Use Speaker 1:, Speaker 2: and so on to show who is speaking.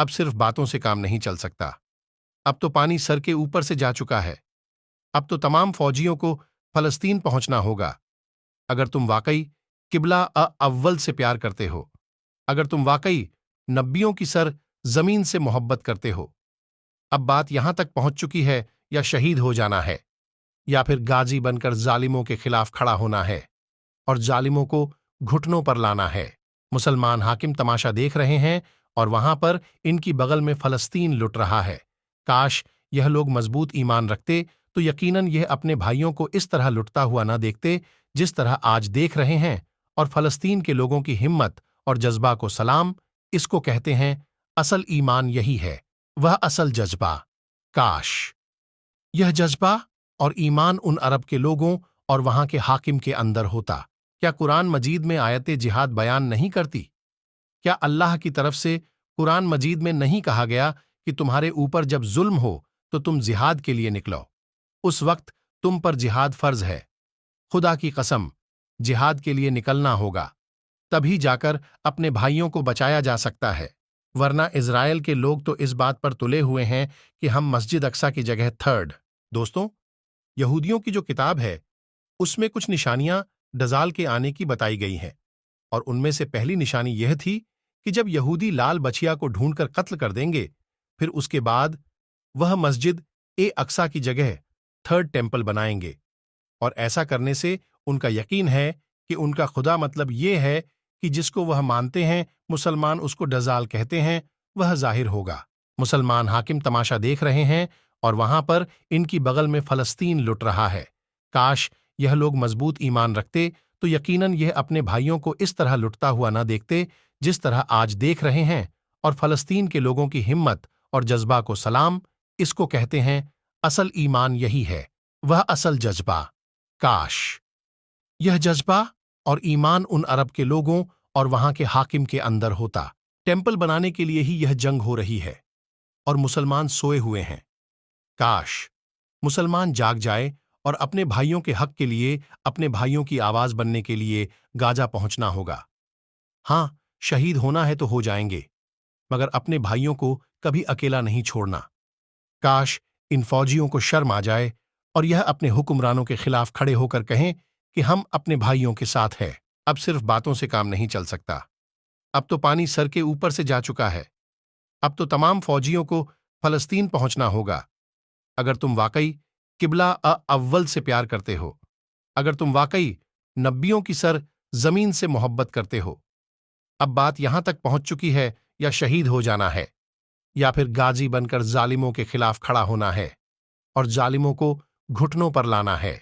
Speaker 1: अब सिर्फ बातों से काम नहीं चल सकता। अब तो पानी सर के ऊपर से जा चुका है। अब तो तमाम फौजियों को फलस्तीन पहुंचना होगा। अगर तुम वाकई किबला अव्वल से प्यार करते हो, अगर तुम वाकई नबियों की सर जमीन से मोहब्बत करते हो, अब बात यहां तक पहुंच चुकी है, या शहीद हो जाना है या फिर गाजी बनकर जालिमों के खिलाफ खड़ा होना है और जालिमों को घुटनों पर लाना है। मुसलमान हाकिम तमाशा देख रहे हैं और वहां पर इनकी बगल में फलस्तीन लुट रहा है। काश यह लोग मजबूत ईमान रखते तो यकीनन यह अपने भाइयों को इस तरह लुटता हुआ न देखते जिस तरह आज देख रहे हैं। और फलस्तीन के लोगों की हिम्मत और जज्बा को सलाम। इसको कहते हैं असल ईमान। यही है वह असल जज्बा। काश यह जज्बा और ईमान उन अरब के लोगों और वहां के हाकिम के अंदर होता। क्या कुरान मजीद में आयते जिहाद बयान नहीं करती? क्या अल्लाह की तरफ से कुरान मजीद में नहीं कहा गया कि तुम्हारे ऊपर जब जुल्म हो तो तुम जिहाद के लिए निकलो? उस वक्त तुम पर जिहाद फर्ज है। खुदा की कसम, जिहाद के लिए निकलना होगा, तभी जाकर अपने भाइयों को बचाया जा सकता है। वरना इजराइल के लोग तो इस बात पर तुले हुए हैं कि हम मस्जिद अक्सा की जगह थर्ड। दोस्तों, यहूदियों की जो किताब है उसमें कुछ निशानियां दजाल के आने की बताई गई हैं, और उनमें से पहली निशानी यह थी कि जब यहूदी लाल बछिया को ढूंढकर कत्ल कर देंगे, फिर उसके बाद वह मस्जिद ए अक्सा की जगह थर्ड टेम्पल बनाएंगे। और ऐसा करने से उनका यकीन है कि उनका खुदा मतलब ये है कि जिसको वह मानते हैं मुसलमान उसको दजाल कहते हैं, वह जाहिर होगा। मुसलमान हाकिम तमाशा देख रहे हैं और वहां पर इनकी बगल में फलस्तीन लुट रहा है। काश यह लोग मजबूत ईमान रखते तो यकीनन यह अपने भाइयों को इस तरह लुटता हुआ न देखते जिस तरह आज देख रहे हैं। और फलस्तीन के लोगों की हिम्मत और जज्बा को सलाम। इसको कहते हैं असल ईमान। यही है वह असल जज्बा। काश यह जज्बा और ईमान उन अरब के लोगों और वहां के हाकिम के अंदर होता। टेम्पल बनाने के लिए ही यह जंग हो रही है और मुसलमान सोए हुए हैं। काश मुसलमान जाग जाए और अपने भाइयों के हक के लिए, अपने भाइयों की आवाज बनने के लिए गाजा पहुंचना होगा। हां, शहीद होना है तो हो जाएंगे, मगर अपने भाइयों को कभी अकेला नहीं छोड़ना। काश इन फौजियों को शर्म आ जाए और यह अपने हुक्मरानों के खिलाफ खड़े होकर कहें कि हम अपने भाइयों के साथ हैं। अब सिर्फ बातों से काम नहीं चल सकता। अब तो पानी सर के ऊपर से जा चुका है। अब तो तमाम फौजियों को फलस्तीन पहुंचना होगा। अगर तुम वाकई किबला अव्वल से प्यार करते हो, अगर तुम वाकई नबियों की सर जमीन से मोहब्बत करते हो, अब बात यहां तक पहुंच चुकी है, या शहीद हो जाना है या फिर गाजी बनकर जालिमों के खिलाफ खड़ा होना है और जालिमों को घुटनों पर लाना है।